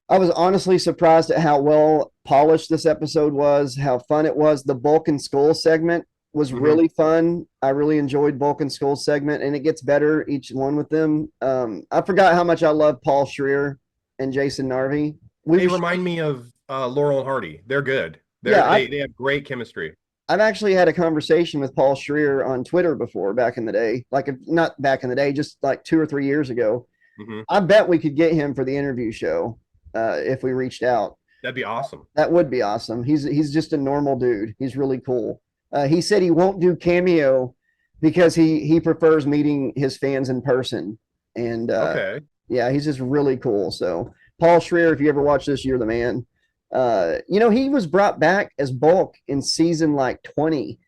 I was honestly surprised at how well polished this episode was, how fun it was. The Bulk and Skull segment was really fun. I really enjoyed Bulk and Skull segment, and it gets better each one with them. I forgot how much I love Paul Schreier and Jason Narvey. They remind me of Laurel and Hardy. They're good. They have great chemistry. I've actually had a conversation with Paul Schreier on Twitter before, back in the day. Like, not back in the day, just like 2 or 3 years ago. I bet we could get him for the interview show if we reached out. That'd be awesome. That would be awesome. He's just a normal dude. He's really cool. He said he won't do cameo because he prefers meeting his fans in person. And yeah, he's just really cool. So Paul Schreier, if you ever watch this, you're the man. You know, he was brought back as Bulk in season like 20.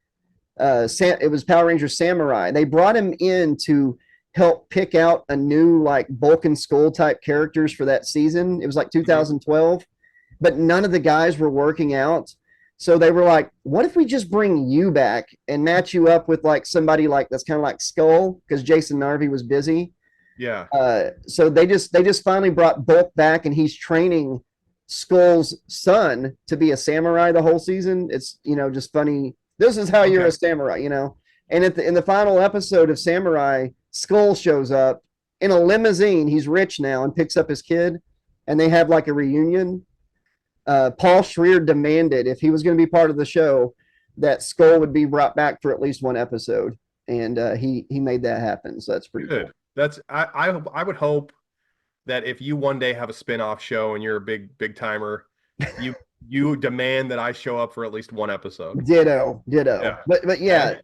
It was Power Rangers Samurai. They brought him in to help pick out a new like Bulk and Skull type characters for that season. It was like 2012, but none of the guys were working out. So they were like, what if we just bring you back and match you up with like somebody like that's kind of like Skull, because Jason Narvey was busy. Yeah. So they just finally brought Bulk back, and he's training Skull's son to be a samurai the whole season. It's, you know, just funny. This is how you're a samurai, you know. And in the final episode of Samurai, Skull shows up in a limousine. He's rich now and picks up his kid, and they have like a reunion. Paul Schreier demanded, if he was going to be part of the show, that Skull would be brought back for at least one episode, and he made that happen. So that's pretty good. Cool. I would hope that if you one day have a spin-off show and you're a big timer, you demand that I show up for at least one episode. Ditto. Yeah. But yeah,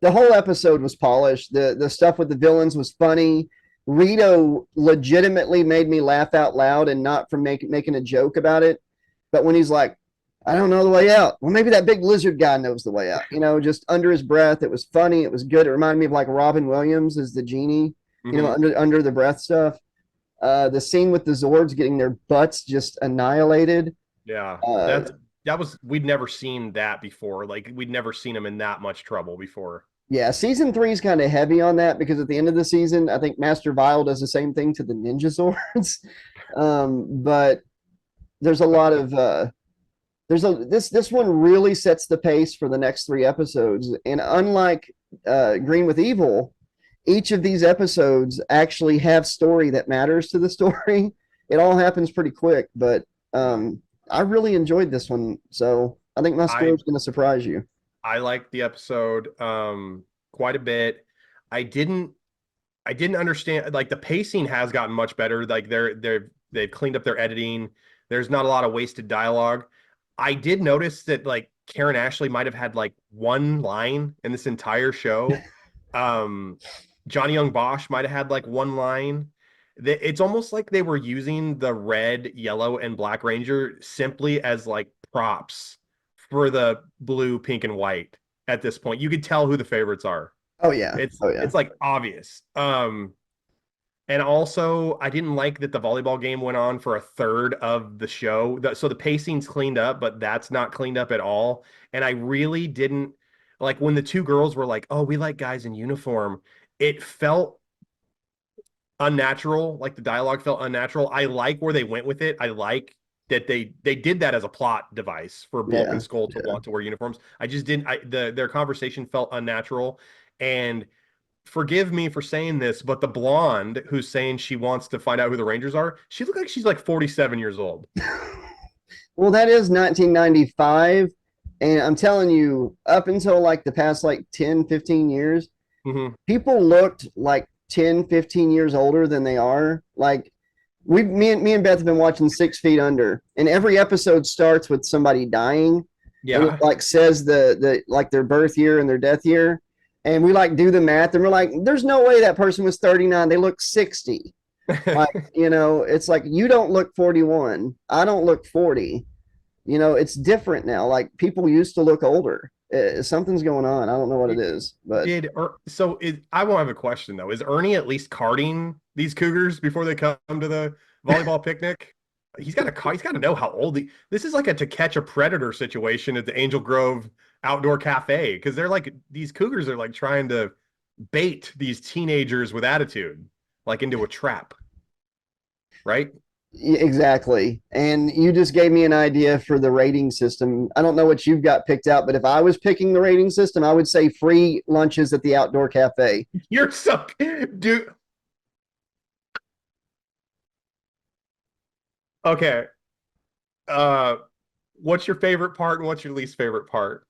the whole episode was polished. The stuff with the villains was funny. Rito legitimately made me laugh out loud, and not from making a joke about it. But when he's like, I don't know the way out. Well, maybe that big lizard guy knows the way out. Just under his breath. It was funny. It was good. It reminded me of like Robin Williams as the genie, under the breath stuff. The scene with the Zords getting their butts just annihilated. Yeah. We'd never seen that before. Like we'd never seen him in that much trouble before. Yeah, season 3 is kind of heavy on that because at the end of the season, I think Master Vile does the same thing to the Ninja Zords. But there's a lot of this one really sets the pace for the next 3 episodes. And unlike Green with Evil, each of these episodes actually have story that matters to the story. It all happens pretty quick, but I really enjoyed this one. So I think my score is going to surprise you. I liked the episode quite a bit. I didn't understand, like, the pacing has gotten much better. Like they've cleaned up their editing. There's not a lot of wasted dialogue. I did notice that like Karen Ashley might have had like one line in this entire show. Johnny Young Bosch might have had like one line. It's almost like they were using the red, yellow, and black Ranger simply as like props for the blue, pink, and white. At this point, you could tell who the favorites are. Oh yeah, it's like obvious. And also, I didn't like that the volleyball game went on for a third of the show. So the pacing's cleaned up, but that's not cleaned up at all. And I really didn't like when the two girls were like, "Oh, we like guys in uniform." It felt unnatural. Like the dialogue felt unnatural. I like where they went with it. I like that they did that as a plot device for Bulk and Skull to want to wear uniforms. I just didn't. Their conversation felt unnatural. And forgive me for saying this, but the blonde who's saying she wants to find out who the Rangers are, she looked like she's like 47 years old. Well, that is 1995. And I'm telling you, up until like the past like 10, 15 years, people looked like 10, 15 years older than they are. Like me and Beth have been watching 6 Feet Under, and every episode starts with somebody dying. Yeah. And it like says the like their birth year and their death year. And we like do the math and we're like, there's no way that person was 39. They look 60. Like, it's like, you don't look 41. I don't look 40. It's different now. Like people used to look older. Something's going on. I don't know what it is, but I won't have a question though. Is Ernie at least carding these cougars before they come to the volleyball picnic? He's got to know how old this is. Like a To Catch a Predator situation at the Angel Grove Outdoor Cafe, because they're like, these cougars are like trying to bait these teenagers with attitude like into a trap, right? Exactly. And you just gave me an idea for the rating system. I don't know what you've got picked out, but if I was picking the rating system, I would say free lunches at the Outdoor Cafe. You're so dude. Okay. What's your favorite part and what's your least favorite part?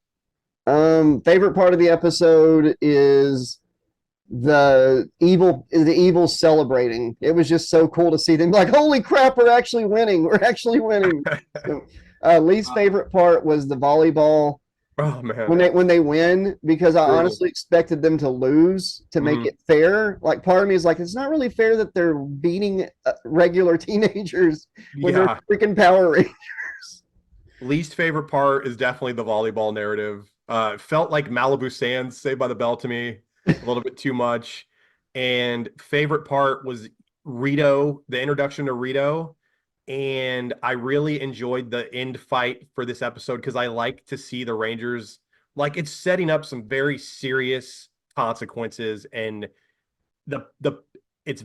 Favorite part of the episode is the evil celebrating. It was just so cool to see them like, holy crap, we're actually winning. We're actually winning. Least favorite part was the volleyball. Oh man. When they win, because I honestly expected them to lose to make it fair. Like part of me is like, it's not really fair that they're beating regular teenagers when they're freaking Power Rangers. Least favorite part is definitely the volleyball narrative. It felt like Malibu Sands, Saved by the Bell to me, a little bit too much. And favorite part was Rito, the introduction to Rito. And I really enjoyed the end fight for this episode because I like to see the Rangers, like it's setting up some very serious consequences, and it's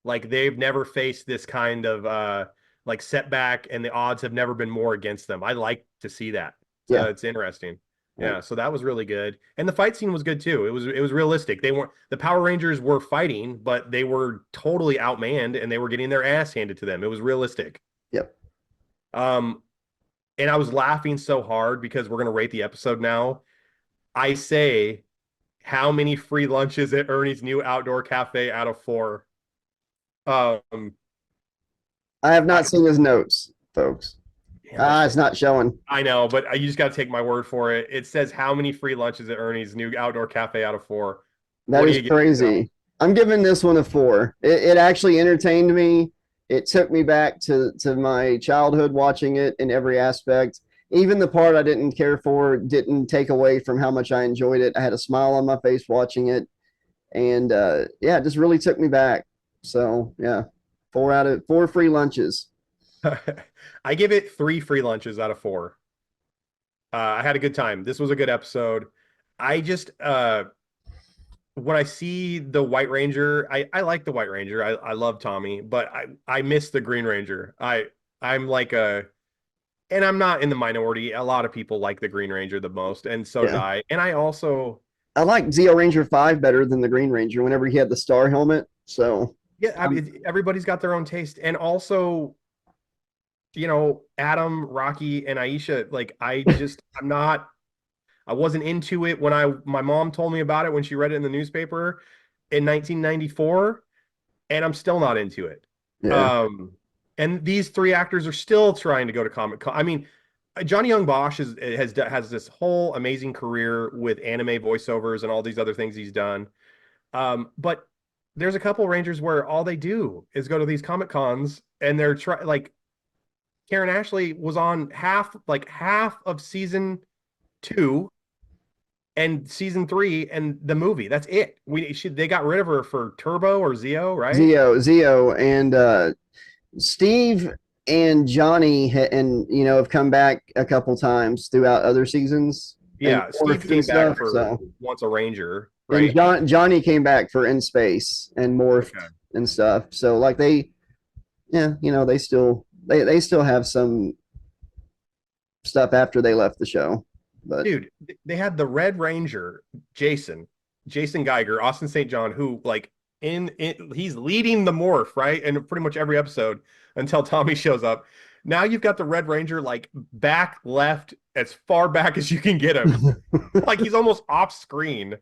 like they've never faced this kind of like setback, and the odds have never been more against them. I like to see that. Yeah, it's interesting. Yeah, so that was really good. And the fight scene was good too. It was realistic. The Power Rangers were fighting, but they were totally outmanned and they were getting their ass handed to them. It was realistic. Yep. And I was laughing so hard because we're going to rate the episode now. I say how many free lunches at Ernie's new outdoor cafe out of 4? Um, I have not I, seen his notes, folks. damn it. It's not showing. I know, but you just got to take my word for it. It says how many free lunches at Ernie's new outdoor cafe out of 4. That What do is you get? crazy. I'm giving this one a 4. It actually entertained me. It took me back to my childhood watching it in every aspect. Even the part I didn't care for didn't take away from how much I enjoyed it. I had a smile on my face watching it. And yeah, it just really took me back. So yeah, 4 out of 4 free lunches. I give it 3 free lunches out of 4. I had a good time. This was a good episode. I just when I see the White Ranger, I like the White Ranger. I love Tommy, but I miss the Green Ranger. I'm like and I'm not in the minority. A lot of people like the Green Ranger the most, and so did Yeah. I. And I also I like Zeo Ranger 5 better than the Green Ranger whenever he had the star helmet. So yeah, I mean, everybody's got their own taste, and also Adam, Rocky, and Aisha. Like I wasn't into it when my mom told me about it when she read it in the newspaper in 1994, and I'm still not into it. yeah. And these 3 actors are still trying to go to Comic Con. I mean, Johnny Young Bosch has this whole amazing career with anime voiceovers and all these other things he's done. But there's a couple Rangers where all they do is go to these Comic Cons and they're like Karen Ashley was on half of season 2 and season 3 and the movie. That's it. They got rid of her for Turbo or Zeo, right? Zeo, and Steve and Johnny have come back a couple times throughout other seasons. Yeah, and Steve morphed came and back stuff, for once a Ranger, and right? Johnny came back for In Space and morphed Okay. and stuff. So like they still have some stuff after they left the show. But Dude, they had the Red Ranger, Jason Geiger, Austin St. John, who like he's leading the morph, right? And pretty much every episode until Tommy shows up. Now you've got the Red Ranger like back left as far back as you can get him. Like he's almost off screen.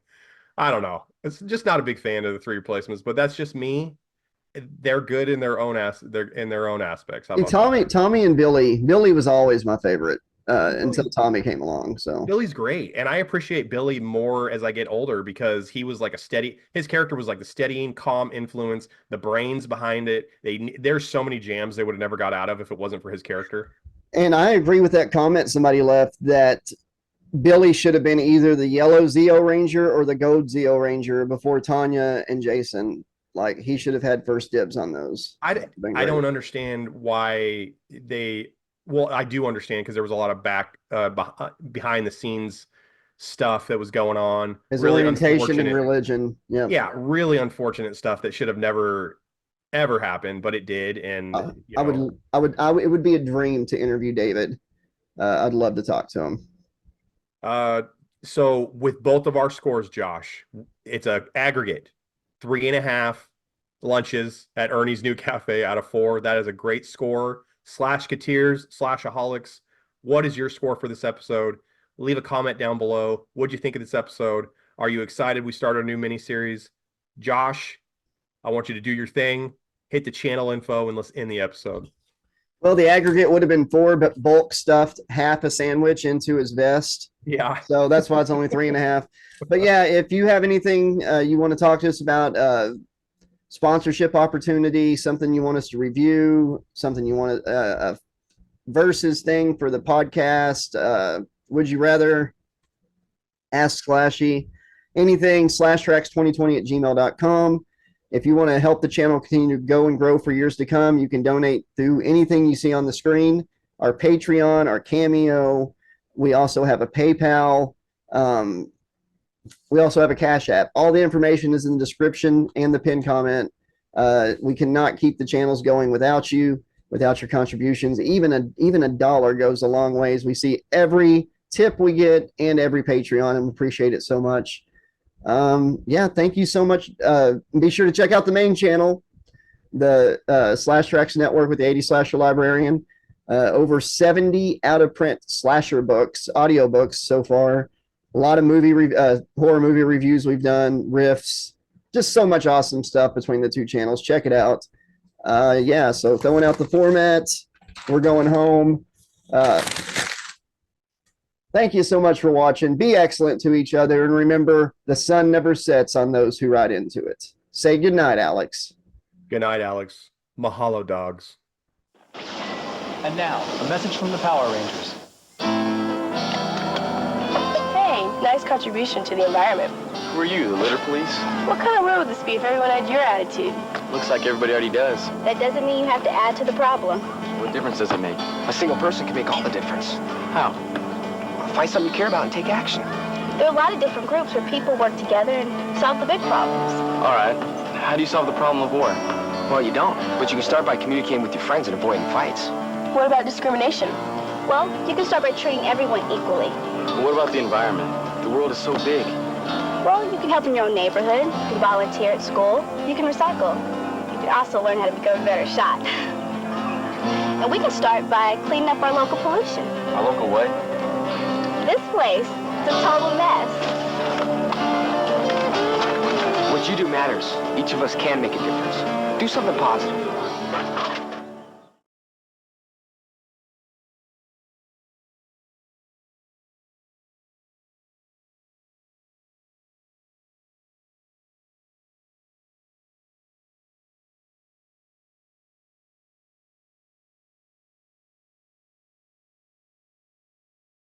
I don't know. It's just not a big fan of the 3 replacements, but that's just me. They're good in their own they're in their own aspects. How about Tommy and Billy. Billy was always my favorite until Tommy came along. So Billy's great, and I appreciate Billy more as I get older because he was like his character was like the steadying, calm influence, the brains behind it. There's so many jams they would have never got out of if it wasn't for his character. and I agree with that comment somebody left that Billy should have been either the yellow Zeo Ranger or the gold Zeo Ranger before Tanya and Jason. Like he should have had first dibs on those. I don't understand why well, I do understand because there was a lot of behind the scenes stuff that was going on. His Really orientation and religion. Yeah. Yeah, really unfortunate stuff that should have never ever happened, but it did. And it would be a dream to interview David. I'd love to talk to him. So with both of our scores, Josh, it's a aggregate 3.5 lunches at Ernie's new cafe out of 4. That is a great score. /Keteers /aholics. What is your score for this episode? Leave a comment down below. What'd you think of this episode? Are you excited we started a new miniseries? Josh, I want you to do your thing. Hit the channel info and let's end the episode. Well, the aggregate would have been 4, but Bulk stuffed half a sandwich into his vest. Yeah. So that's why it's only 3.5. But yeah, if you have anything you want to talk to us about, sponsorship opportunity, something you want us to review, something you want a versus thing for the podcast, would you rather, ask Slashy, anything, /Trax2020@gmail.com. If you want to help the channel continue to go and grow for years to come, you can donate through anything you see on the screen. Our Patreon, our Cameo. We also have a PayPal. We also have a Cash App. All the information is in the description and the pinned comment. We cannot keep the channels going without you, without your contributions. Even a dollar goes a long ways. We see every tip we get and every Patreon, and we appreciate it so much. Yeah, thank you so much. Be sure to check out the main channel, the /Trax Network with the 80 Slasher Librarian. Over 70 out of print slasher books, audio books so far. A lot of horror movie reviews we've done, riffs, just so much awesome stuff between the two channels. Check it out. Yeah, so throwing out the formats, we're going home. Thank you so much for watching. Be excellent to each other, and remember, the sun never sets on those who ride into it. Say goodnight, Alex. Good night, Alex. Mahalo, dogs. And now, a message from the Power Rangers. Hey, nice contribution to the environment. Who are you, the litter police? What kind of world would this be if everyone had your attitude? Looks like everybody already does. That doesn't mean you have to add to the problem. What difference does it make? A single person can make all the difference. How? Find something you care about and take action. There are a lot of different groups where people work together and solve the big problems. All right. How do you solve the problem of war? Well, you don't, but you can start by communicating with your friends and avoiding fights. What about discrimination? Well, you can start by treating everyone equally. But what about the environment? The world is so big. Well, you can help in your own neighborhood. You can volunteer at school. You can recycle. You can also learn how to become a better shot. And we can start by cleaning up our local pollution. Our local what? This place is a total mess. What you do matters. Each of us can make a difference. Do something positive.